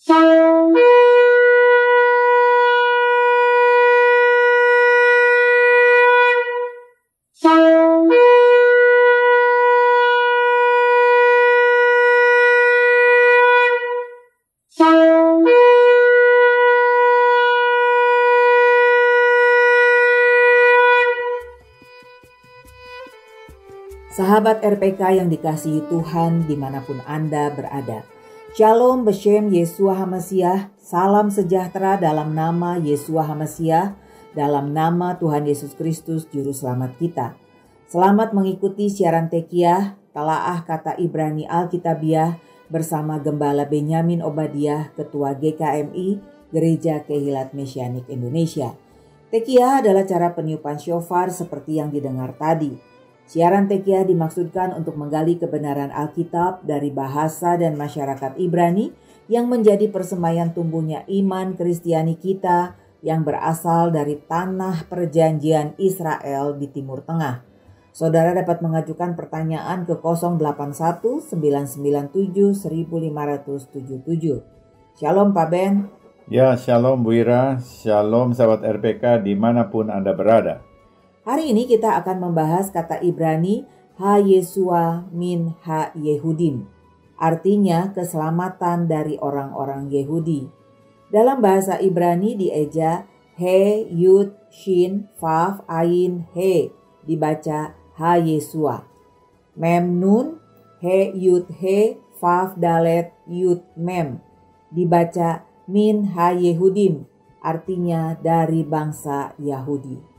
Sahabat RPK yang dikasihi Tuhan dimanapun Anda berada. Shalom Beshem Yeshua HaMashiach, salam sejahtera dalam nama Yeshua HaMashiach, dalam nama Tuhan Yesus Kristus Juru Selamat kita. Selamat mengikuti siaran Tekiah, Talaah Kata Ibrani Alkitabiah bersama Gembala Benyamin Obadiah, Ketua GKMI, Gereja Kehilat Mesianik Indonesia. Tekiah adalah cara peniupan syofar seperti yang didengar tadi. Siaran Tekiah dimaksudkan untuk menggali kebenaran Alkitab dari bahasa dan masyarakat Ibrani yang menjadi persemaian tumbuhnya iman Kristiani kita yang berasal dari tanah perjanjian Israel di Timur Tengah. Saudara dapat mengajukan pertanyaan ke 081 997 1577. Shalom Pak Ben. Ya, shalom Bu Ira, shalom sahabat RPK dimanapun Anda berada. Hari ini kita akan membahas kata Ibrani Ha-Yeshua min Ha-Yehudim, artinya keselamatan dari orang-orang Yehudi. Dalam bahasa Ibrani dieja He, Yud, Shin, Vav, Ain, He, dibaca Ha-Yeshua. Mem, Nun, He, Yud, He, Vav, Dalet, Yud, Mem, dibaca Min Ha-Yehudim, artinya dari bangsa Yahudi.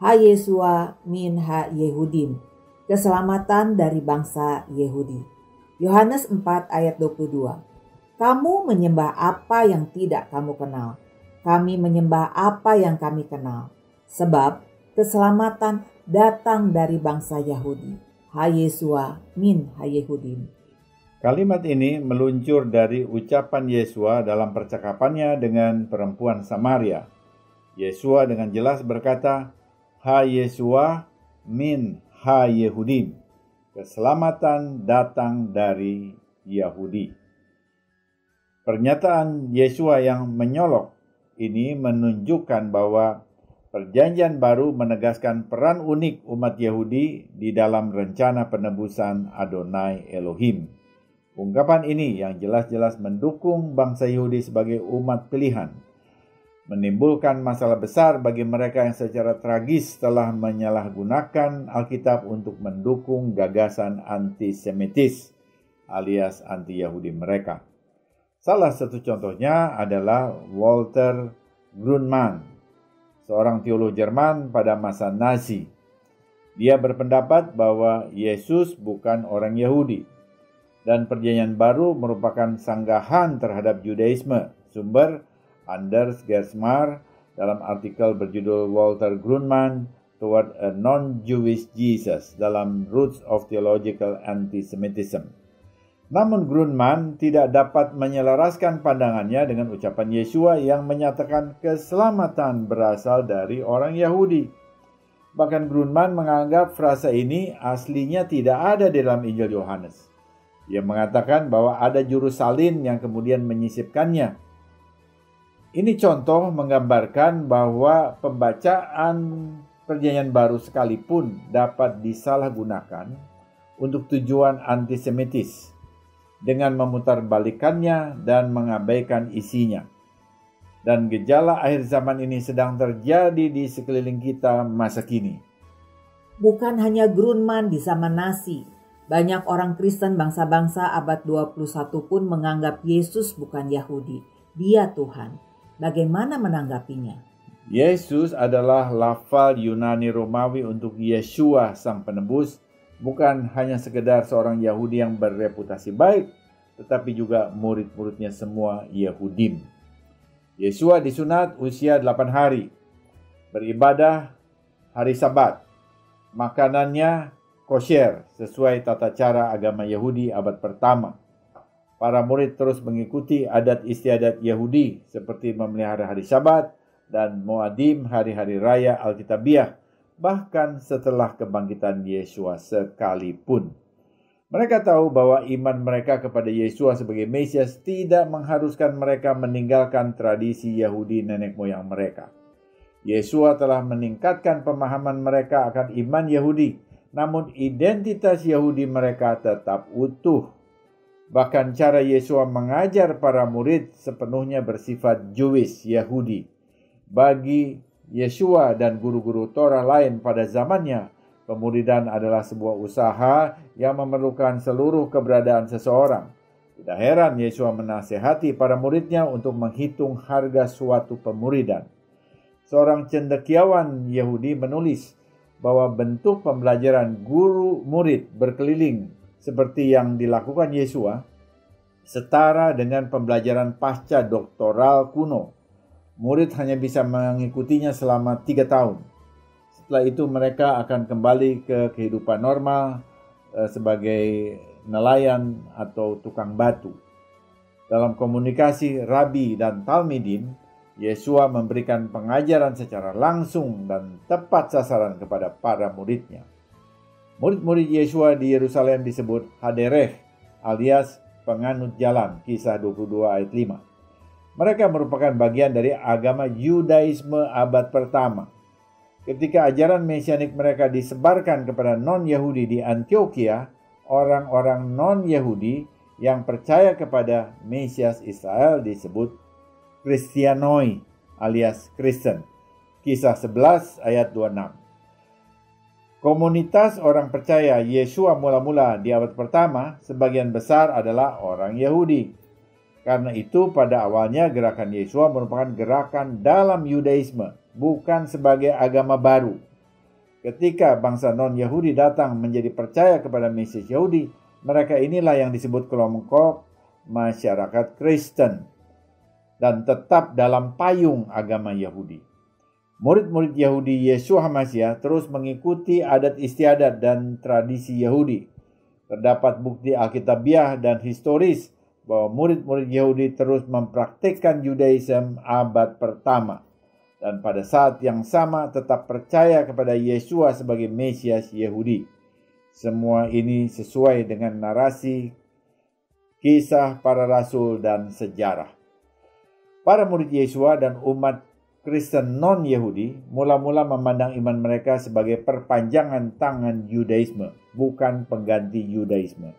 Ha-Yeshua min Ha-Yehudim, keselamatan dari bangsa Yehudi. Yohanes 4 ayat 22. Kamu menyembah apa yang tidak kamu kenal. Kami menyembah apa yang kami kenal. Sebab keselamatan datang dari bangsa Yahudi. Ha-Yeshua min Ha-Yehudim. Kalimat ini meluncur dari ucapan Yeshua dalam percakapannya dengan perempuan Samaria. Yeshua dengan jelas berkata, Ha-Yeshua min Ha-Yehudim, keselamatan datang dari Yahudi. Pernyataan Yeshua yang menyolok ini menunjukkan bahwa Perjanjian Baru menegaskan peran unik umat Yahudi di dalam rencana penebusan Adonai Elohim. Ungkapan ini yang jelas-jelas mendukung bangsa Yahudi sebagai umat pilihan, menimbulkan masalah besar bagi mereka yang secara tragis telah menyalahgunakan Alkitab untuk mendukung gagasan antisemitis alias anti-Yahudi mereka. Salah satu contohnya adalah Walter Grundmann, seorang teolog Jerman pada masa Nazi. Dia berpendapat bahwa Yesus bukan orang Yahudi dan Perjanjian Baru merupakan sanggahan terhadap Judaisme. Sumber Anders Gersmar dalam artikel berjudul Walter Grundmann Toward a Non-Jewish Jesus dalam Roots of Theological Antisemitism. Namun Grundmann tidak dapat menyelaraskan pandangannya dengan ucapan Yeshua yang menyatakan keselamatan berasal dari orang Yahudi. Bahkan Grundmann menganggap frasa ini aslinya tidak ada di dalam Injil Yohanes. Ia mengatakan bahwa ada juru salin yang kemudian menyisipkannya. Ini contoh menggambarkan bahwa pembacaan Perjanjian Baru sekalipun dapat disalahgunakan untuk tujuan antisemitis dengan memutarbalikannya dan mengabaikan isinya. Dan gejala akhir zaman ini sedang terjadi di sekeliling kita masa kini. Bukan hanya Grundmann di zaman Nazi, banyak orang Kristen bangsa-bangsa abad 21 pun menganggap Yesus bukan Yahudi, Dia Tuhan. Bagaimana menanggapinya? Yesus adalah lafal Yunani Romawi untuk Yeshua Sang Penebus, bukan hanya sekedar seorang Yahudi yang bereputasi baik, tetapi juga murid-muridnya semua Yehudim. Yeshua disunat usia 8 hari, beribadah hari Sabat, makanannya kosher sesuai tata cara agama Yahudi abad pertama. Para murid terus mengikuti adat istiadat Yahudi seperti memelihara hari Sabat dan Moadim, hari-hari raya Alkitabiah, bahkan setelah kebangkitan Yeshua sekalipun. Mereka tahu bahwa iman mereka kepada Yesua sebagai Mesias tidak mengharuskan mereka meninggalkan tradisi Yahudi nenek moyang mereka. Yesua telah meningkatkan pemahaman mereka akan iman Yahudi, namun identitas Yahudi mereka tetap utuh. Bahkan cara Yesua mengajar para murid sepenuhnya bersifat Jewish, Yahudi. Bagi Yesua dan guru-guru Torah lain pada zamannya, pemuridan adalah sebuah usaha yang memerlukan seluruh keberadaan seseorang. Tidak heran Yesua menasihati para muridnya untuk menghitung harga suatu pemuridan. Seorang cendekiawan Yahudi menulis bahwa bentuk pembelajaran guru murid berkeliling seperti yang dilakukan Yesua setara dengan pembelajaran pasca doktoral kuno. Murid hanya bisa mengikutinya selama 3 tahun. Setelah itu mereka akan kembali ke kehidupan normal sebagai nelayan atau tukang batu. Dalam komunikasi Rabi dan Talmidim, Yesua memberikan pengajaran secara langsung dan tepat sasaran kepada para muridnya. Murid-murid Yesua di Yerusalem disebut Hadereh alias penganut jalan, Kisah 22 ayat 5. Mereka merupakan bagian dari agama Yudaisme abad pertama. Ketika ajaran mesianik mereka disebarkan kepada non-Yahudi di Antioquia, orang-orang non-Yahudi yang percaya kepada Mesias Israel disebut Kristianoi alias Kristen. Kisah 11 ayat 26. Komunitas orang percaya Yesua mula-mula di abad pertama sebagian besar adalah orang Yahudi. Karena itu pada awalnya gerakan Yesua merupakan gerakan dalam Yudaisme, bukan sebagai agama baru. Ketika bangsa non-Yahudi datang menjadi percaya kepada Mesias Yahudi, mereka inilah yang disebut kelompok masyarakat Kristen dan tetap dalam payung agama Yahudi. Murid-murid Yahudi Yeshua HaMashiach terus mengikuti adat istiadat dan tradisi Yahudi. Terdapat bukti alkitabiah dan historis bahwa murid-murid Yahudi terus mempraktikkan Judaism abad pertama dan pada saat yang sama tetap percaya kepada Yesua sebagai Mesias Yahudi. Semua ini sesuai dengan narasi kisah para rasul dan sejarah. Para murid Yesua dan umat Kristen non-Yahudi mula-mula memandang iman mereka sebagai perpanjangan tangan Yudaisme, bukan pengganti Yudaisme.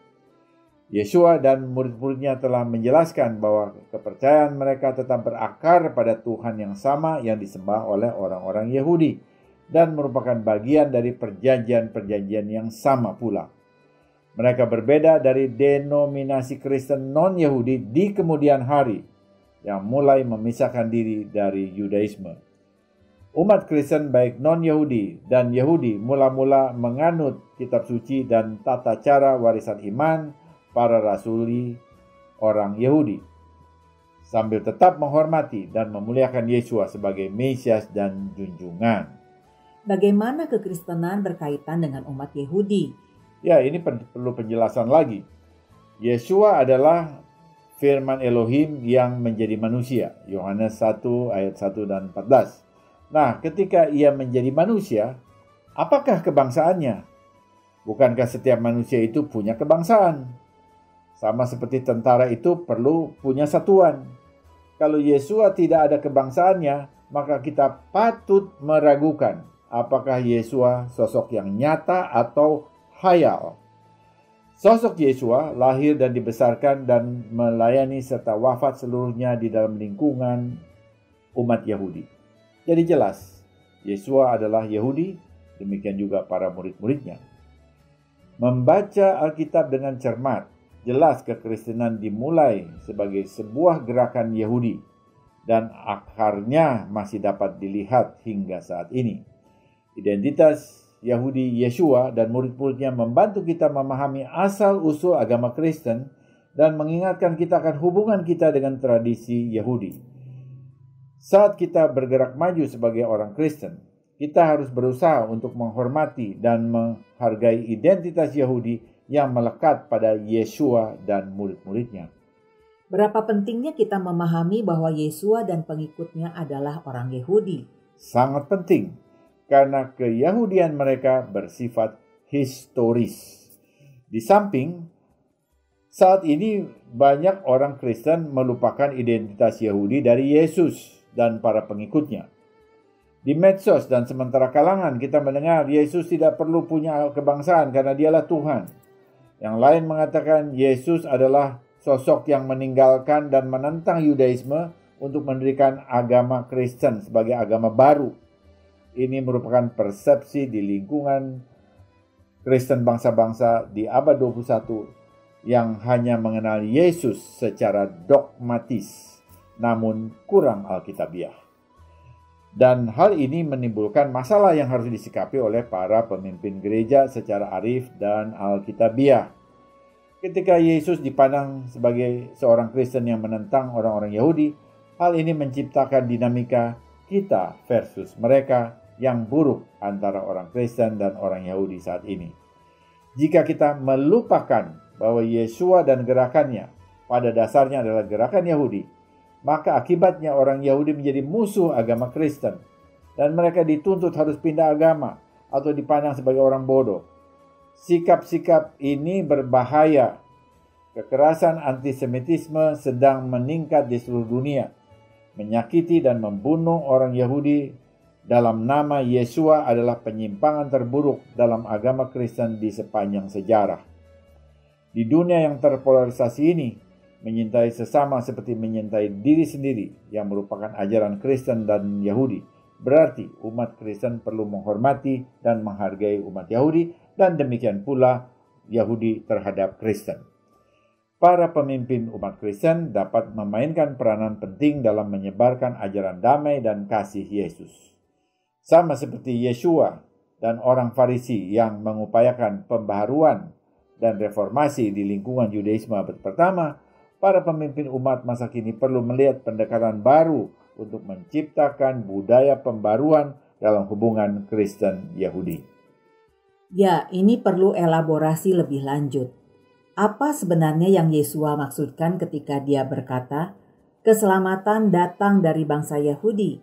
Yesua dan murid-muridnya telah menjelaskan bahwa kepercayaan mereka tetap berakar pada Tuhan yang sama yang disembah oleh orang-orang Yahudi dan merupakan bagian dari perjanjian-perjanjian yang sama pula. Mereka berbeda dari denominasi Kristen non-Yahudi di kemudian hari yang mulai memisahkan diri dari Yudaisme. Umat Kristen baik non-Yahudi dan Yahudi mula-mula menganut kitab suci dan tata cara warisan iman para rasuli orang Yahudi, sambil tetap menghormati dan memuliakan Yesua sebagai Mesias dan junjungan. Bagaimana kekristenan berkaitan dengan umat Yahudi? Ya, ini perlu penjelasan lagi. Yesua adalah firman Elohim yang menjadi manusia. Yohanes 1 ayat 1 dan 14. Nah, ketika ia menjadi manusia, apakah kebangsaannya? Bukankah setiap manusia itu punya kebangsaan? Sama seperti tentara itu perlu punya satuan. Kalau Yesua tidak ada kebangsaannya, maka kita patut meragukan apakah Yesua sosok yang nyata atau khayal. Sosok Yesua lahir dan dibesarkan dan melayani serta wafat seluruhnya di dalam lingkungan umat Yahudi. Jadi jelas, Yesua adalah Yahudi, demikian juga para murid-muridnya. Membaca Alkitab dengan cermat, jelas kekristenan dimulai sebagai sebuah gerakan Yahudi dan akarnya masih dapat dilihat hingga saat ini. Identitas Yahudi Yesua dan murid-muridnya membantu kita memahami asal-usul agama Kristen dan mengingatkan kita akan hubungan kita dengan tradisi Yahudi. Saat kita bergerak maju sebagai orang Kristen, kita harus berusaha untuk menghormati dan menghargai identitas Yahudi yang melekat pada Yesua dan murid-muridnya. Berapa pentingnya kita memahami bahwa Yesua dan pengikutnya adalah orang Yahudi? Sangat penting. Karena keyahudian mereka bersifat historis. Di samping Saat ini banyak orang Kristen melupakan identitas Yahudi dari Yesus dan para pengikutnya. Di medsos dan sementara kalangan kita mendengar Yesus tidak perlu punya kebangsaan karena dialah Tuhan. Yang lain mengatakan Yesus adalah sosok yang meninggalkan dan menentang Yudaisme untuk mendirikan agama Kristen sebagai agama baru. Ini merupakan persepsi di lingkungan Kristen bangsa-bangsa di abad 21 yang hanya mengenal Yesus secara dogmatis, namun kurang alkitabiah. Dan hal ini menimbulkan masalah yang harus disikapi oleh para pemimpin gereja secara arif dan alkitabiah. Ketika Yesus dipandang sebagai seorang Kristen yang menentang orang-orang Yahudi, hal ini menciptakan dinamika kita versus mereka yang buruk antara orang Kristen dan orang Yahudi saat ini. Jika kita melupakan bahwa Yesua dan gerakannya pada dasarnya adalah gerakan Yahudi, maka akibatnya orang Yahudi menjadi musuh agama Kristen dan mereka dituntut harus pindah agama atau dipandang sebagai orang bodoh. Sikap-sikap ini berbahaya. Kekerasan antisemitisme sedang meningkat di seluruh dunia, menyakiti dan membunuh orang Yahudi dalam nama Yesua adalah penyimpangan terburuk dalam agama Kristen di sepanjang sejarah. Di dunia yang terpolarisasi ini, menyintai sesama seperti menyintai diri sendiri yang merupakan ajaran Kristen dan Yahudi. Berarti umat Kristen perlu menghormati dan menghargai umat Yahudi dan demikian pula Yahudi terhadap Kristen. Para pemimpin umat Kristen dapat memainkan peranan penting dalam menyebarkan ajaran damai dan kasih Yesus. Sama seperti Yesua dan orang Farisi yang mengupayakan pembaharuan dan reformasi di lingkungan Yudaisme abad pertama, para pemimpin umat masa kini perlu melihat pendekatan baru untuk menciptakan budaya pembaruan dalam hubungan Kristen Yahudi. Ya, ini perlu elaborasi lebih lanjut. Apa sebenarnya yang Yesua maksudkan ketika dia berkata, keselamatan datang dari bangsa Yahudi?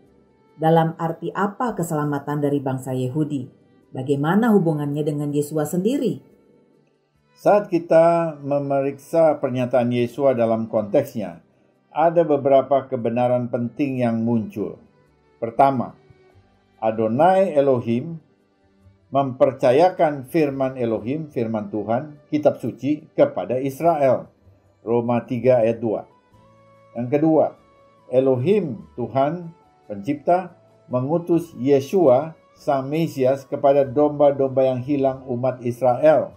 Dalam arti apa keselamatan dari bangsa Yahudi? Bagaimana hubungannya dengan Yesua sendiri? Saat kita memeriksa pernyataan Yesua dalam konteksnya, ada beberapa kebenaran penting yang muncul. Pertama, Adonai Elohim mempercayakan firman Elohim, firman Tuhan, kitab suci kepada Israel. Roma 3 ayat 2. Yang kedua, Elohim, Tuhan, pencipta, mengutus Yesua, sang Mesias, kepada domba-domba yang hilang umat Israel.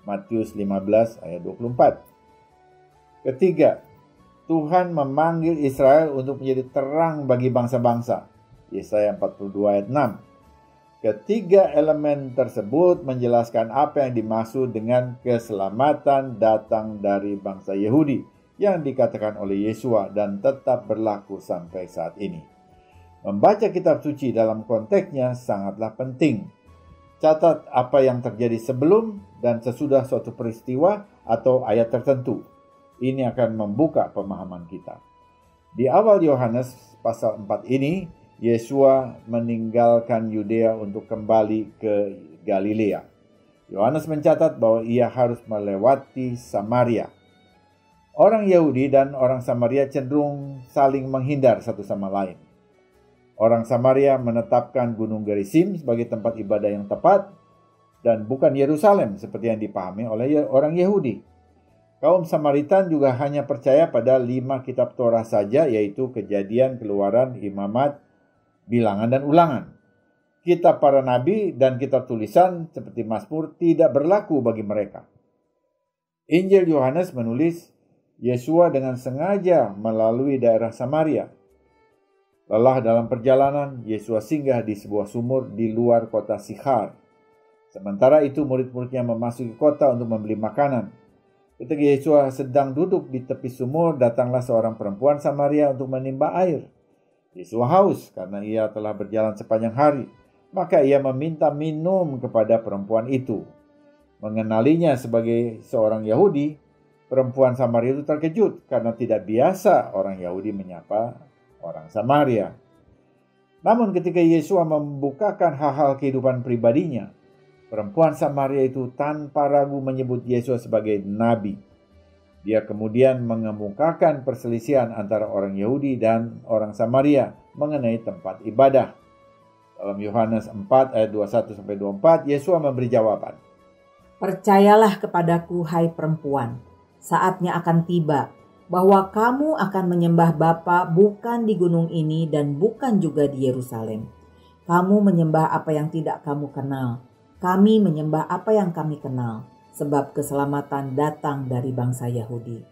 Matius 15 ayat 24. Ketiga, Tuhan memanggil Israel untuk menjadi terang bagi bangsa-bangsa. Yesaya 42 ayat 6. Ketiga elemen tersebut menjelaskan apa yang dimaksud dengan keselamatan datang dari bangsa Yahudi yang dikatakan oleh Yesua dan tetap berlaku sampai saat ini. Membaca kitab suci dalam konteksnya sangatlah penting. Catat apa yang terjadi sebelum dan sesudah suatu peristiwa atau ayat tertentu. Ini akan membuka pemahaman kita. Di awal Yohanes pasal 4 ini, Yesua meninggalkan Yudea untuk kembali ke Galilea. Yohanes mencatat bahwa ia harus melewati Samaria. Orang Yahudi dan orang Samaria cenderung saling menghindar satu sama lain. Orang Samaria menetapkan Gunung Gerizim sebagai tempat ibadah yang tepat dan bukan Yerusalem seperti yang dipahami oleh orang Yahudi. Kaum Samaritan juga hanya percaya pada 5 kitab Torah saja, yaitu Kejadian, Keluaran, Imamat, Bilangan, dan Ulangan. Kitab para nabi dan kitab tulisan seperti Mazmur tidak berlaku bagi mereka. Injil Yohanes menulis, Yesua dengan sengaja melalui daerah Samaria. Lelah dalam perjalanan, Yesus singgah di sebuah sumur di luar kota Sikhar. Sementara itu murid-muridnya memasuki kota untuk membeli makanan. Ketika Yesus sedang duduk di tepi sumur, datanglah seorang perempuan Samaria untuk menimba air. Yesus haus karena ia telah berjalan sepanjang hari. Maka ia meminta minum kepada perempuan itu. Mengenalinya sebagai seorang Yahudi, perempuan Samaria itu terkejut karena tidak biasa orang Yahudi menyapa orang Samaria. Namun ketika Yesus membukakan hal-hal kehidupan pribadinya, perempuan Samaria itu tanpa ragu menyebut Yesus sebagai nabi. Dia kemudian mengemukakan perselisihan antara orang Yahudi dan orang Samaria mengenai tempat ibadah. Dalam Yohanes 4 ayat 21-24, Yesus memberi jawaban. Percayalah kepadaku, hai perempuan, saatnya akan tiba bahwa kamu akan menyembah Bapa bukan di gunung ini dan bukan juga di Yerusalem. Kamu menyembah apa yang tidak kamu kenal. Kami menyembah apa yang kami kenal, sebab keselamatan datang dari bangsa Yahudi.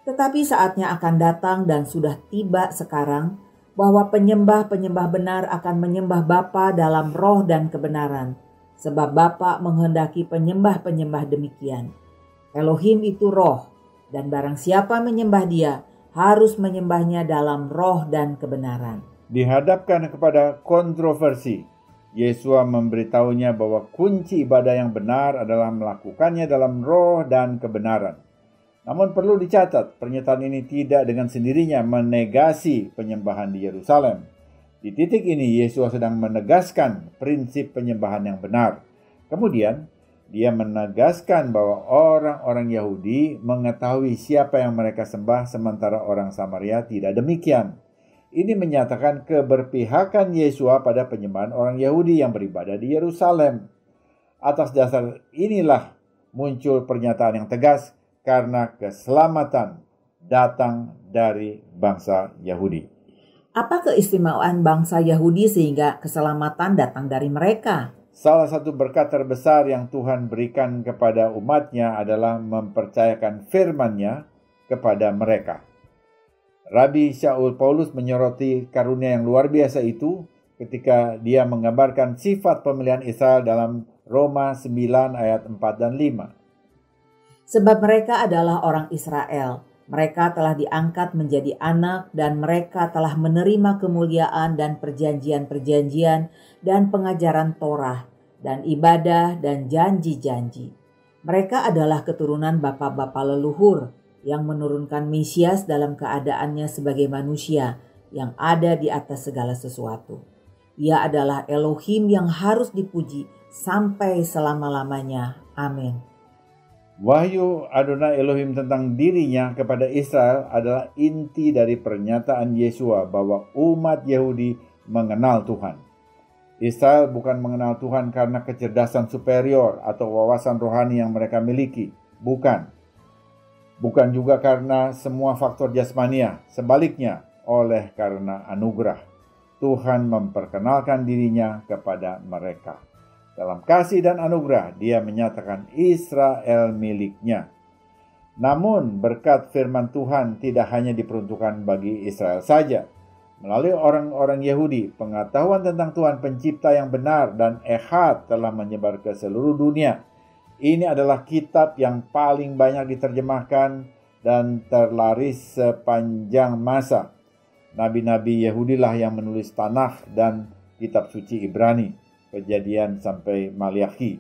Tetapi saatnya akan datang dan sudah tiba sekarang bahwa penyembah-penyembah benar akan menyembah Bapa dalam roh dan kebenaran, sebab Bapa menghendaki penyembah-penyembah demikian. Elohim itu roh, dan barang siapa menyembah Dia harus menyembahnya dalam roh dan kebenaran. Dihadapkan kepada kontroversi, Yesua memberitahunya bahwa kunci ibadah yang benar adalah melakukannya dalam roh dan kebenaran. Namun perlu dicatat, pernyataan ini tidak dengan sendirinya menegasi penyembahan di Yerusalem. Di titik ini, Yesus sedang menegaskan prinsip penyembahan yang benar. Kemudian, dia menegaskan bahwa orang-orang Yahudi mengetahui siapa yang mereka sembah, sementara orang Samaria tidak demikian. Ini menyatakan keberpihakan Yesus pada penyembahan orang Yahudi yang beribadah di Yerusalem. Atas dasar inilah muncul pernyataan yang tegas karena keselamatan datang dari bangsa Yahudi. Apa keistimewaan bangsa Yahudi sehingga keselamatan datang dari mereka? Salah satu berkat terbesar yang Tuhan berikan kepada umatnya adalah mempercayakan firman-Nya kepada mereka. Rabi Shaul Paulus menyoroti karunia yang luar biasa itu ketika dia menggambarkan sifat pemilihan Israel dalam Roma 9 ayat 4 dan 5. Sebab mereka adalah orang Israel. Mereka telah diangkat menjadi anak dan mereka telah menerima kemuliaan dan perjanjian-perjanjian dan pengajaran Torah dan ibadah dan janji-janji. Mereka adalah keturunan bapa-bapa leluhur yang menurunkan Mesias dalam keadaannya sebagai manusia yang ada di atas segala sesuatu. Ia adalah Elohim yang harus dipuji sampai selama-lamanya. Amin. Wahyu Adonai Elohim tentang dirinya kepada Israel adalah inti dari pernyataan Yesua bahwa umat Yahudi mengenal Tuhan. Israel bukan mengenal Tuhan karena kecerdasan superior atau wawasan rohani yang mereka miliki. Bukan. Bukan juga karena semua faktor jasmania. Sebaliknya, oleh karena anugerah. Tuhan memperkenalkan dirinya kepada mereka. Dalam kasih dan anugerah, Dia menyatakan Israel miliknya. Namun, berkat firman Tuhan tidak hanya diperuntukkan bagi Israel saja. Melalui orang-orang Yahudi, pengetahuan tentang Tuhan Pencipta yang benar dan ehad telah menyebar ke seluruh dunia. Ini adalah kitab yang paling banyak diterjemahkan dan terlaris sepanjang masa. Nabi-nabi Yahudilah yang menulis Tanakh dan kitab suci Ibrani, Kejadian sampai Maliakhi.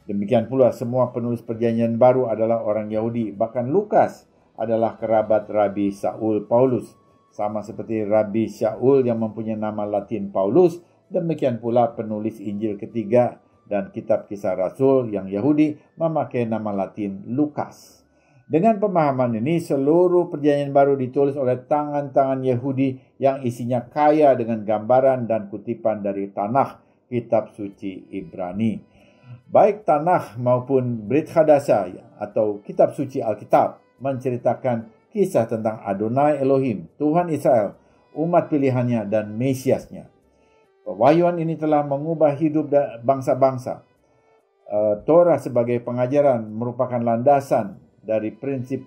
Demikian pula semua penulis perjanjian baru adalah orang Yahudi. Bahkan Lukas adalah kerabat Rabi Shaul Paulus. Sama seperti Rabi Shaul yang mempunyai nama Latin Paulus, demikian pula penulis Injil ketiga dan kitab Kisah Rasul yang Yahudi memakai nama Latin Lukas. Dengan pemahaman ini, seluruh perjanjian baru ditulis oleh tangan-tangan Yahudi yang isinya kaya dengan gambaran dan kutipan dari Tanakh, kitab suci Ibrani. Baik Tanakh maupun Brit Hadasah atau kitab suci Alkitab menceritakan kisah tentang Adonai Elohim, Tuhan Israel, umat pilihannya dan Mesiasnya. Pewahyuan ini telah mengubah hidup bangsa-bangsa. Torah sebagai pengajaran merupakan landasan dari prinsip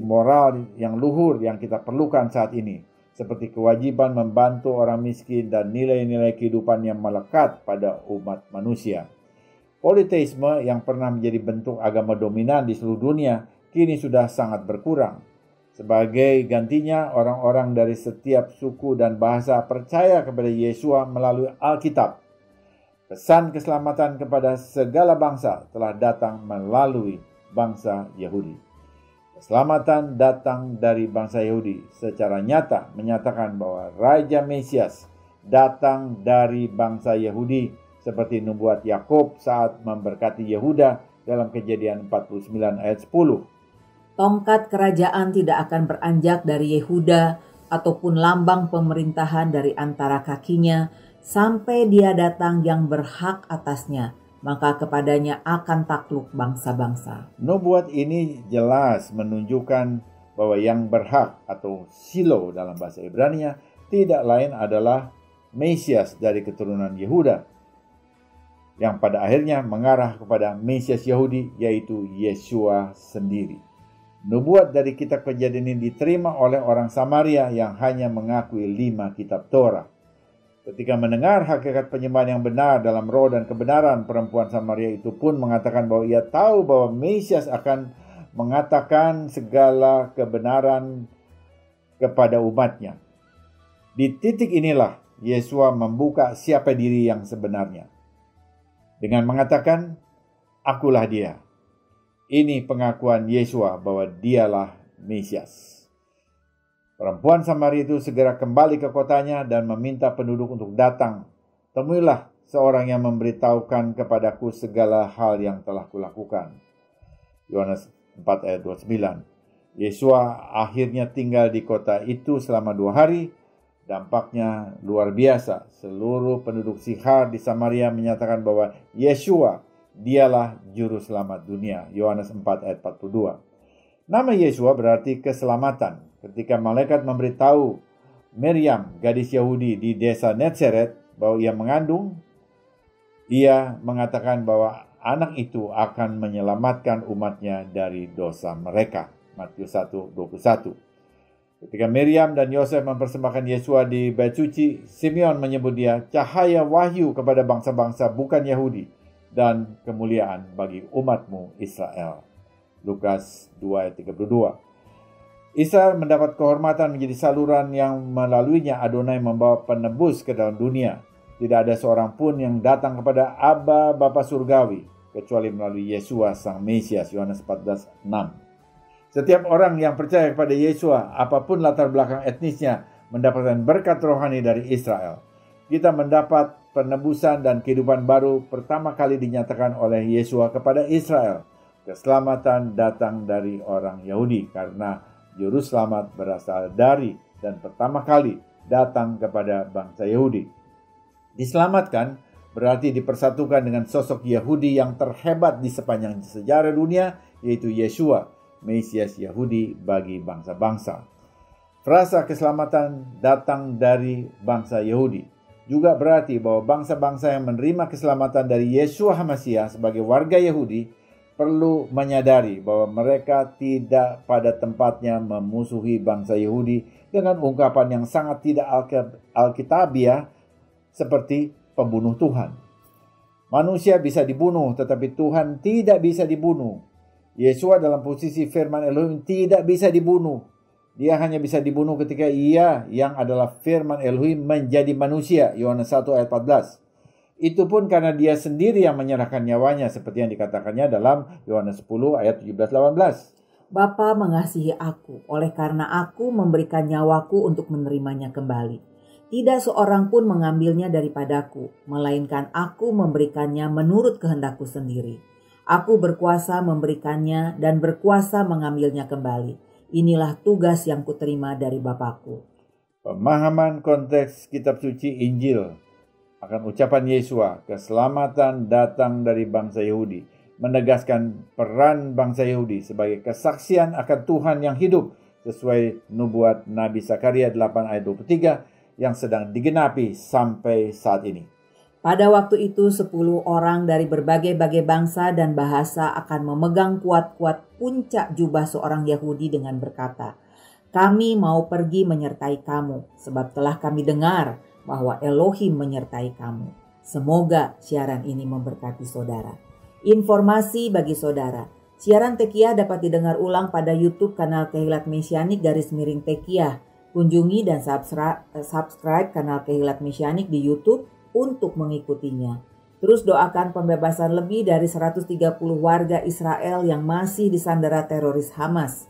moral yang luhur yang kita perlukan saat ini, seperti kewajiban membantu orang miskin dan nilai-nilai kehidupan yang melekat pada umat manusia. Politeisme yang pernah menjadi bentuk agama dominan di seluruh dunia kini sudah sangat berkurang. Sebagai gantinya, orang-orang dari setiap suku dan bahasa percaya kepada Yesua melalui Alkitab. Pesan keselamatan kepada segala bangsa telah datang melalui bangsa Yahudi. Keselamatan datang dari bangsa Yahudi secara nyata menyatakan bahwa Raja Mesias datang dari bangsa Yahudi seperti nubuat Yakub saat memberkati Yehuda dalam Kejadian 49 ayat 10. Tongkat kerajaan tidak akan beranjak dari Yehuda ataupun lambang pemerintahan dari antara kakinya sampai dia datang yang berhak atasnya, maka kepadanya akan takluk bangsa-bangsa. Nubuat ini jelas menunjukkan bahwa yang berhak atau Shilo dalam bahasa Ibrani tidak lain adalah Mesias dari keturunan Yehuda, yang pada akhirnya mengarah kepada Mesias Yahudi, yaitu Yeshua sendiri. Nubuat dari kitab Kejadian ini diterima oleh orang Samaria yang hanya mengakui 5 kitab Torah. Ketika mendengar hakikat penyembahan yang benar dalam roh dan kebenaran, perempuan Samaria itu pun mengatakan bahwa ia tahu bahwa Mesias akan mengatakan segala kebenaran kepada umatnya. Di titik inilah Yeshua membuka siapa diri yang sebenarnya dengan mengatakan, "Akulah dia." Ini pengakuan Yeshua bahwa dialah Mesias. Perempuan Samaria itu segera kembali ke kotanya dan meminta penduduk untuk datang. "Temuilah seorang yang memberitahukan kepadaku segala hal yang telah kulakukan." Yohanes 4 ayat 29. Yeshua akhirnya tinggal di kota itu selama 2 hari. Dampaknya luar biasa. Seluruh penduduk Sichar di Samaria menyatakan bahwa Yeshua dialah juru selamat dunia. Yohanes 4 ayat 42. Nama Yeshua berarti keselamatan. Ketika malaikat memberitahu Miriam, gadis Yahudi di desa Nazaret, bahwa ia mengandung, ia mengatakan bahwa anak itu akan menyelamatkan umatnya dari dosa mereka. Matius 1:21. Ketika Miriam dan Yosef mempersembahkan Yeshua di bait suci, Simeon menyebut dia cahaya wahyu kepada bangsa-bangsa bukan Yahudi dan kemuliaan bagi umatmu Israel. Lukas 2 ayat 32. Israel mendapat kehormatan menjadi saluran yang melaluinya Adonai membawa penebus ke dalam dunia. Tidak ada seorang pun yang datang kepada Aba Bapa Surgawi kecuali melalui Yeshua Sang Mesias. Yohanes 14:6. Setiap orang yang percaya kepada Yeshua, apapun latar belakang etnisnya, mendapatkan berkat rohani dari Israel. Kita mendapat penebusan dan kehidupan baru pertama kali dinyatakan oleh Yeshua kepada Israel. Keselamatan datang dari orang Yahudi karena juru selamat berasal dari dan pertama kali datang kepada bangsa Yahudi. Diselamatkan berarti dipersatukan dengan sosok Yahudi yang terhebat di sepanjang sejarah dunia, yaitu Yeshua, Mesias Yahudi bagi bangsa-bangsa. Frasa keselamatan datang dari bangsa Yahudi juga berarti bahwa bangsa-bangsa yang menerima keselamatan dari Yeshua HaMashiach sebagai warga Yahudi perlu menyadari bahwa mereka tidak pada tempatnya memusuhi bangsa Yahudi dengan ungkapan yang sangat tidak alkitabiah seperti pembunuh Tuhan. Manusia bisa dibunuh, tetapi Tuhan tidak bisa dibunuh. Yeshua dalam posisi firman Elohim tidak bisa dibunuh. Dia hanya bisa dibunuh ketika ia yang adalah firman Elohim menjadi manusia. Yohanes 1 ayat 14. Itu pun karena dia sendiri yang menyerahkan nyawanya seperti yang dikatakannya dalam Yohanes 10 ayat 17-18. Bapa mengasihi aku, oleh karena aku memberikan nyawaku untuk menerimanya kembali. Tidak seorang pun mengambilnya daripadaku, melainkan aku memberikannya menurut kehendakku sendiri. Aku berkuasa memberikannya dan berkuasa mengambilnya kembali. Inilah tugas yang kuterima dari Bapakku. Pemahaman konteks kitab suci Injil akan ucapan Yeshua, keselamatan datang dari bangsa Yahudi, menegaskan peran bangsa Yahudi sebagai kesaksian akan Tuhan yang hidup sesuai nubuat Nabi Zakaria 8 ayat 23 yang sedang digenapi sampai saat ini. Pada waktu itu 10 orang dari berbagai-bagai bangsa dan bahasa akan memegang kuat-kuat puncak jubah seorang Yahudi dengan berkata, "Kami mau pergi menyertai kamu, sebab telah kami dengar bahwa Elohim menyertai kamu." Semoga siaran ini memberkati saudara. Informasi bagi saudara, siaran Tekiah dapat didengar ulang pada YouTube kanal Kehilat Mesianik _Tekiah. Kunjungi dan subscribe kanal Kehilat Mesianik di YouTube untuk mengikutinya. Terus doakan pembebasan lebih dari 130 warga Israel yang masih disandera teroris Hamas.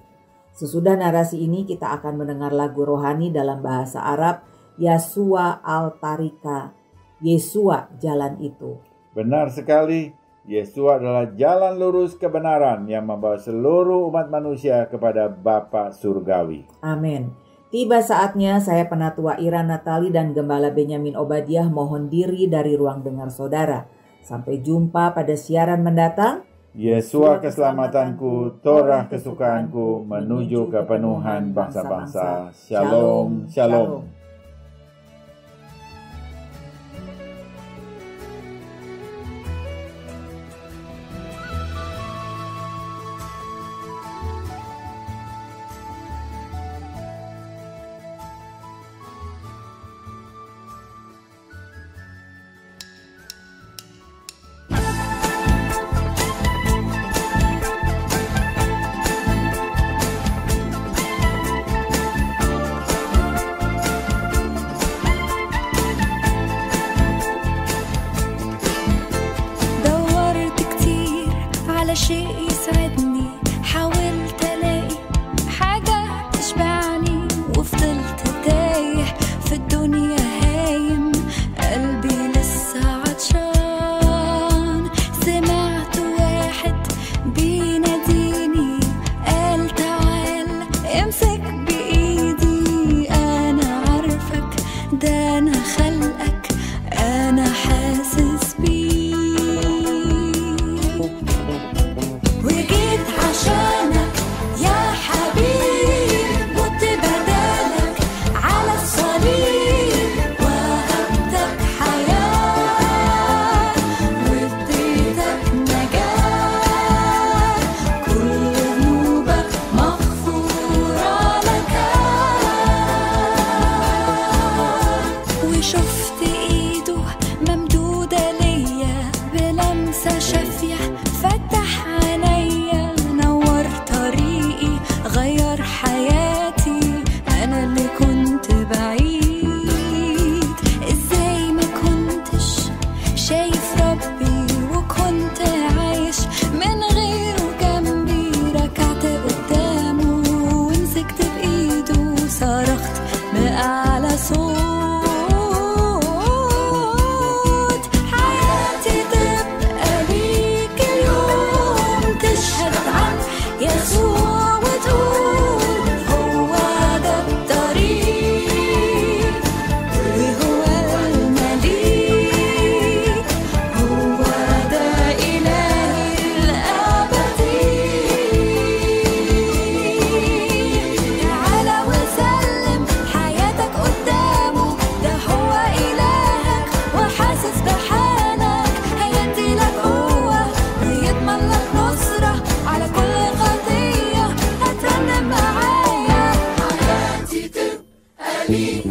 Sesudah narasi ini kita akan mendengar lagu rohani dalam bahasa Arab, Yeshua al-Tarika, Yeshua jalan itu. Benar sekali, Yesua adalah jalan lurus kebenaran yang membawa seluruh umat manusia kepada Bapa Surgawi. Amin. Tiba saatnya saya Penatua Ira Natali dan Gembala Benyamin Obadiah mohon diri dari ruang dengar saudara. Sampai jumpa pada siaran mendatang. Yesua keselamatanku, Torah kesukaanku, menuju kepenuhan bangsa-bangsa. Shalom, shalom. شيء يسعدني، حاولت الاقي حاجة تشبعني وفضلت تايه في الدنيا هايم، قلبي لسه عطشان. سمعت واحد بيناديني قال تعال امسك بايدي، انا عارفك ده انا خلقك، انا حاسس بيك. عشانك يا حبيب مت بدالك على الصليب، وهبتك حياة واديتك نجاة، كل ذنوبك مغفورة لك. وشفت ايده ممدودة ليا بلمسة شافية، فتح عينيا نور طريقي غير حياتي، أنا اللي كنت بعيد. إزاي ما كنتش شايف ربي وكنت عايش من غيره جنبي، ركعت قدامه ومسكت بإيده صرخت بأعلى صوت، حياتي تبقى ليك اليوم، تشهد عن يسوع وتقول هو ده الطريق وهو المليك، هو ده إلهي الأبدي. تعالى وسلم حياتك قدامه، ده هو إلهك وحاسس بحالك، هيديلك قوة ويضمن لك نصرة على كل خطية. هترنم معايا حياتي تبقى ليك